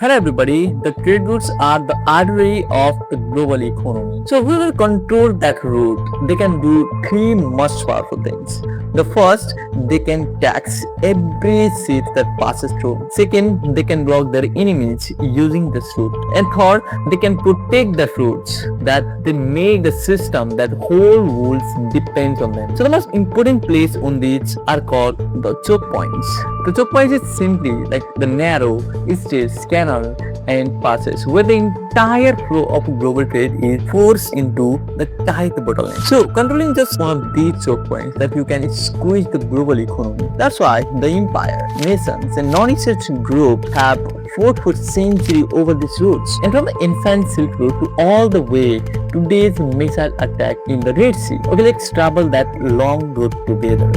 Hello everybody, the trade routes are the artery of the global economy. So we will control that route. They can do three most powerful things. The first, they can tax every ship that passes through. Second, they can block their enemies using this route. And third, they can protect the routes that they make the system that whole world depends on them. So the most important place on these are called the choke points. The choke points is simply like the narrow straits, canal and passes where the entire flow of global trade is forced into the tight bottleneck. So controlling just one of these choke points that you can squeeze the global economy. That's why the empire, nations and non-state groups have fought for centuries over these routes. And from the ancient Silk Road to all the way today's missile attack in the Red Sea. Okay, let's travel that long road together.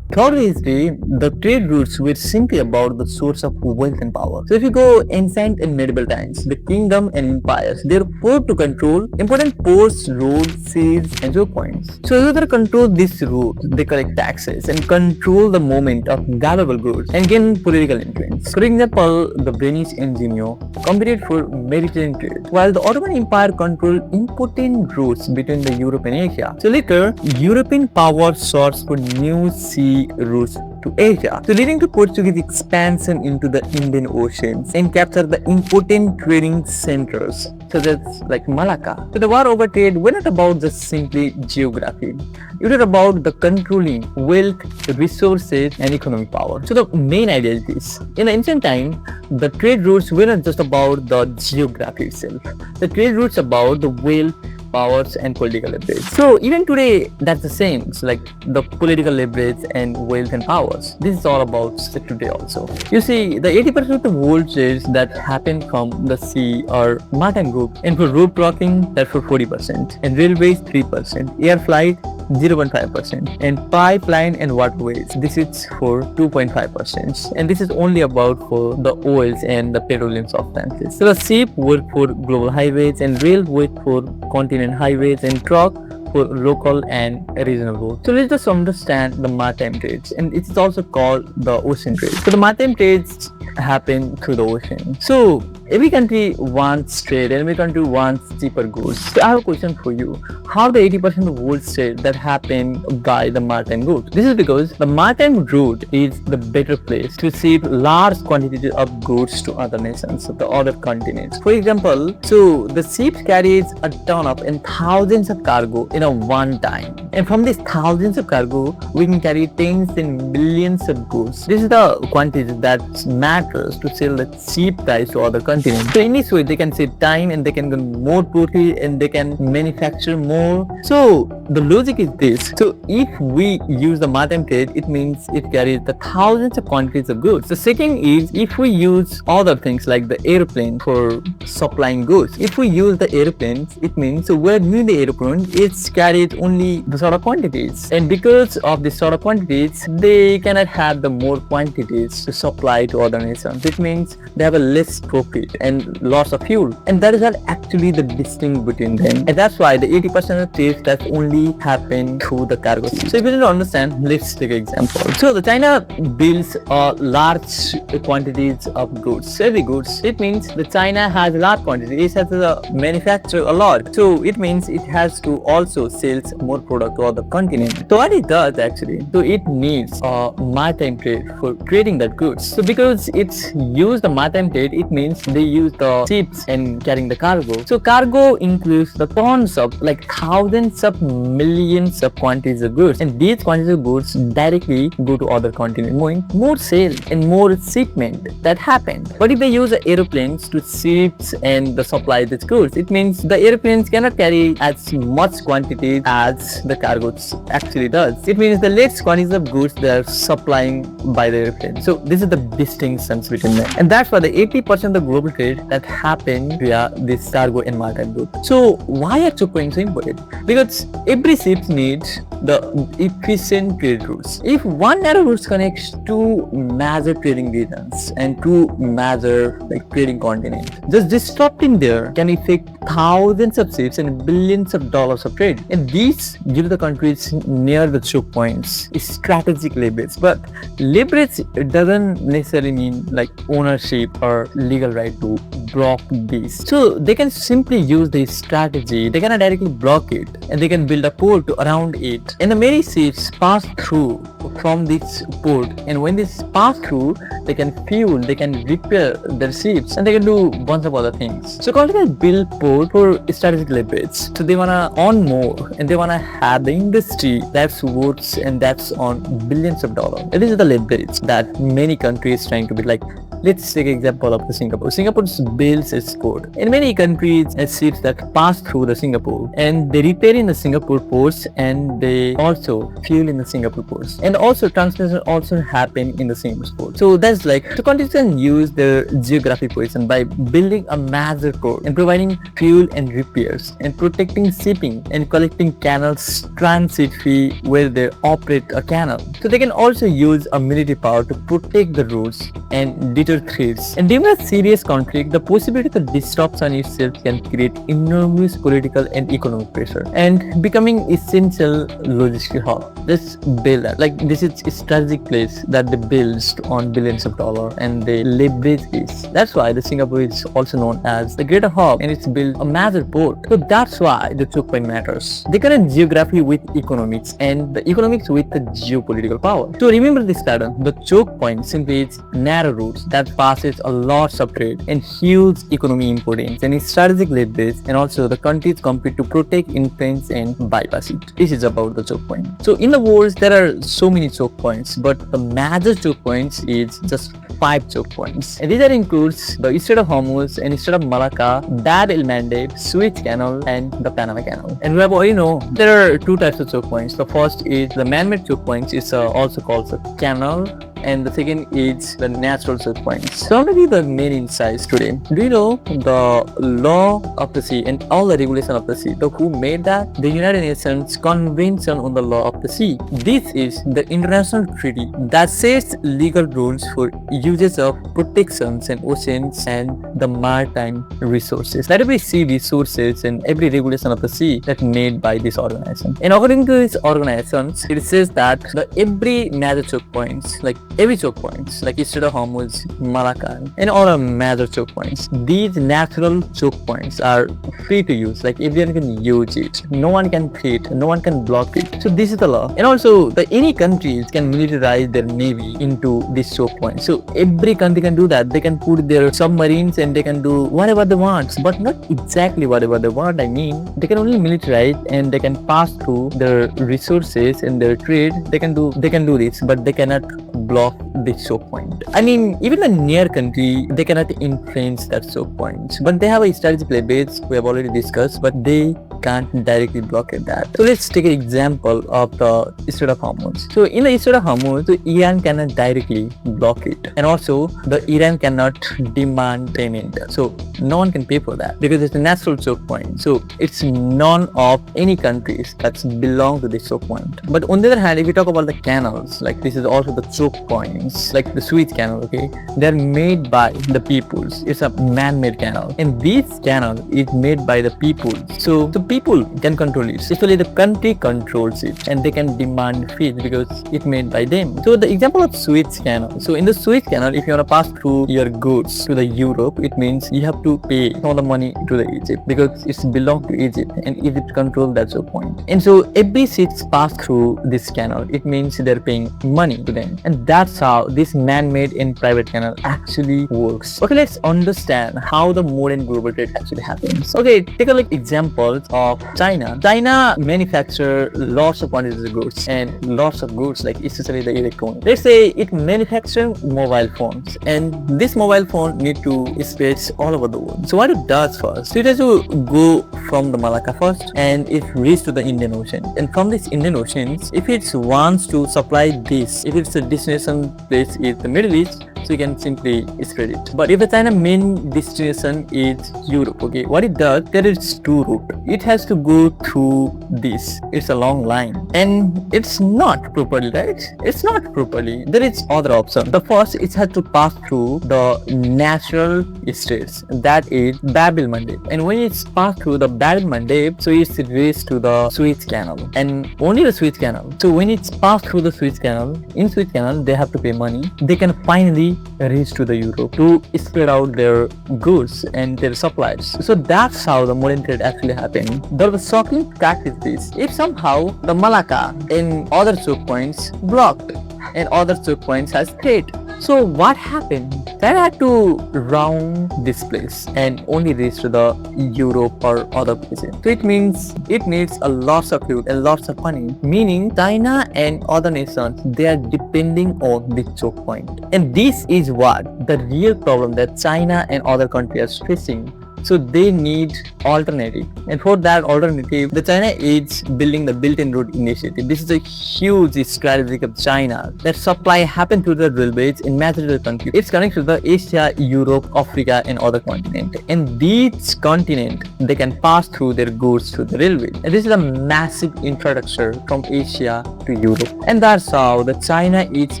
Throughout history, the trade routes were simply about the source of wealth and power. So if you go ancient and medieval times, the kingdom and empires, they fought to control important ports, roads, seas and choke points. So in order to control this route, they collect taxes and control the movement of valuable goods and gain political influence. For example, the British and Genoa competed for maritime trade, while the Ottoman Empire controlled important routes between the Europe and Asia. So later, European power sought for new sea routes to Asia, so leading to Portuguese expansion into the Indian Oceans and capture the important trading centers such as like Malacca. So the war over trade were not about just simply geography. It was about the controlling wealth, resources and economic power. So the main idea is this. In the ancient time, the trade routes were not just about the geography itself. The trade routes about the wealth, powers and political leverage. So even today that's the same. So like the political leverage and wealth and powers. This is all about today also. You see, the 80% of the world trades that happen from the sea are maritime group, and for road blocking that's for 40%, and railways 3%, air flight 0.5%, and pipeline and waterways this is for 2.5%, and this is only about for the oils and the petroleum substances. So the ship work for global highways, and rail work for continental highways, and truck for local and regional roads. So let's just understand the maritime trades, and it is also called the ocean trade. So the maritime trades happen through the ocean. So every country wants trade and every country wants cheaper goods. So I have a question for you. How the 80% of the world's trade that happen by the maritime route? This is because the maritime route is the better place to ship large quantities of goods to other nations, of the other continents. For example, so the ship carries a ton of and thousands of cargo in a one time. And from these thousands of cargo, we can carry tens and millions of goods. This is the quantity that matters to sell the cheap price to other continents. So in this way, they can save time and they can get more profit and they can manufacture more. So the logic is this. So if we use the maritime trade, it means it carries the thousands of quantities of goods. The second is if we use other things like the airplane for supplying goods. If we use the airplanes, it means so we're using the airplane, it's carried only the sort of quantities. And because of this sort of quantities, they cannot have the more quantities to supply to other nations. It means they have a less profit and lots of fuel. And that is not actually the distinction between them. And that's why the 80% of trades that only happen through the cargo. So if you don't understand, let's take an example. So the China builds large quantities of goods, heavy goods. It means the China has large quantities. It has to manufacture a lot. So it means it has to also sell more product to other continents. So what it does actually, so it needs maritime trade for trading that goods. So because it's used the maritime trade, it means they use the ships and carrying the cargo. So cargo includes the tons of like thousands of millions of quantities of goods, and these quantities of goods directly go to other continents, meaning more sales and more shipment that happen. But if they use the airplanes to ships and the supply these goods, it means the airplanes cannot carry as much quantity as the cargo actually does. It means the less quantities of goods they are supplying by the airplane. So this is the distinctions between them, and that's why the 80% of the global trade that happen via this cargo and maritime route. So why are choke points so important? Because every ship needs the efficient trade routes. If one narrow route connects two major trading regions and two major like trading continents, just disrupting there can affect thousands of ships and billions of dollars of trade. And these give the countries near the choke points strategic leverage. But leverage doesn't necessarily mean like ownership or legal right to block this. So they can simply use this strategy. They cannot directly block it, and they can build a port around it. And the many ships pass through from this port, and when this pass through, they can fuel, they can repair their ships, and they can do bunch of other things. So countries build port for strategic leverage. So they wanna earn more, and they wanna have the industry that's worth and that's on billions of dollars. And this is the leverage that many countries trying to build. Like, let's take an example of the Singapore. Singapore builds its port. In many countries, ships that pass through the Singapore, and they repair in the Singapore ports, and they also fuel in the Singapore ports, and also transportation also happen in the Singapore port. So that's like, the countries can use their geographic position by building a major port and providing fuel and repairs and protecting shipping and collecting canals transit fee where they operate a canal. So they can also use a military power to protect the roads and deter threats. And during a serious conflict, the possibility of the disruption itself can create enormous political and economic pressure and becoming essential logistic hub. Just build that. Like, this is a strategic place that they build on billions of dollars, and they leverage this. That's why the Singapore is also known as the greater hub, and it's built a major port. So that's why the choke point matters. They connect geography with economics, and the economics with the geopolitical power. So remember this pattern. The choke point simply is narrow routes that passes a lot of trade and huge economic importance and strategic leverage, and also the countries compete to protect, influence, and bypass it. This is about the choke point. So in the world, there are so many choke points, but the major choke points is just 5 choke points. And these are includes the Strait of Hormuz and Strait of Malacca, that el-Mandeb, Suez Canal, and the Panama Canal. And we have already know there are 2 types of choke points. The first is the man-made choke points, is also called the canal, and the second is the natural choke points. So I'm going to give the main insights today. Do you know the law of the sea and all the regulation of the sea? So who made that? The United Nations Convention on the Law of the Sea. This is the international treaty that sets legal rules for uses of protections in oceans and the maritime resources. That every sea resources and every regulation of the sea that's made by this organization. And according to this organization, it says that the every major choke points, like every choke points, like Strait of Hormuz, Malacca, and all are major choke points. These natural choke points are free to use, like everyone can use it. No one can create, no one can block it. So this is the law. And also, any countries can militarize their navy into this choke point. So every country can do that. They can put their submarines and they can do whatever they want, but not exactly whatever they want. I mean, they can only militarize and they can pass through their resources and their trade. They can do this, but they cannot block this choke point. I mean, even a near country, they cannot influence that choke point, but they have a strategic leverage we have already discussed, but they can't directly blockade that. So let's take an example of the Strait of Hormuz. So in the Strait of Hormuz, Iran cannot directly block it, and also the Iran cannot demand payment. So no one can pay for that because it's a natural choke point. So it's none of any countries that belong to this choke point. But on the other hand, if we talk about the canals, like this is also the choke points, like the Suez Canal, okay, they're made by the peoples. It's a man-made canal, and this canal is made by the people. So the people can control it. Especially the country controls it, and they can demand fees because it's made by them. So the example of Suez Canal. So in the Suez Canal, if you want to pass through your goods to the Europe, it means you have to pay all the money to the Egypt because it's belong to Egypt, and Egypt control that choke point. And so every ships pass through this canal, it means they're paying money to them, and that's how this man-made and private canal actually works. Okay, let's understand how the modern global trade actually happens. Okay, take a look examples of China. China manufacture lots of quantities of goods, and lots of goods, like especially the electronics. Let's say it manufactures mobile phones, and this mobile phone need to space all over the world. So what it does first, it has to go from the Malacca first, and it reaches to the Indian Ocean. And from this Indian Ocean, if it wants to supply this, if it's a destination place is the Middle East, so you can simply spread it. But if the China main destination is Europe, okay, what it does, there is two route. It has to go through this. It's a long line, and it's not properly, right? It's not properly. There is other option. The first, it has to pass through the natural straits, that is Bab el-Mandeb, and when it's passed through the Bab el-Mandeb, so it's reached to the Suez Canal, and only the Suez Canal. So when it's passed through the Suez Canal, in Suez Canal they have to pay money. They can finally reach to the Europe to spread out their goods and their supplies. So that's how the modern trade actually happened. The shocking fact is this: if somehow the Malacca and other choke points blocked and other choke points has Strait, so what happened? They had to round this place and only reach to the Europe or other places. So it means it needs a lots of fuel and lots of money. Meaning China and other nations, they are depending on the choke point. And this is what the real problem that China and other countries are facing. So they need alternative, and for that alternative, the China is building the Belt and Road Initiative. This is a huge strategy of China that supply happen through the railways in major countries. It's connected to the Asia, Europe, Africa, and other continent. And these continent, they can pass through their goods through the railway. And this is a massive infrastructure from Asia to Europe. And that's how the China is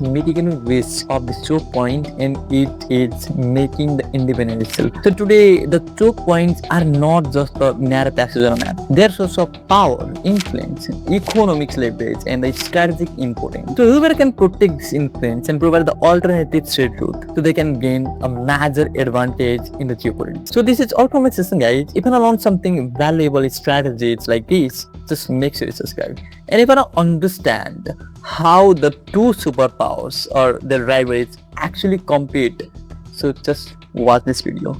mitigating risk of the choke point, and it is making the independence itself. So today, the choke points are not just a narrow passage on a map. They are source of power, influence, economic leverage, and the strategic importance. So whoever can protect this influence and provide the alternative trade route, so they can gain a major advantage in the geopolitics. So this is all from my session, guys. If you want to learn something valuable strategies like this, just make sure you subscribe. And if you want to understand how the two superpowers or their rivalries actually compete, so just watch this video.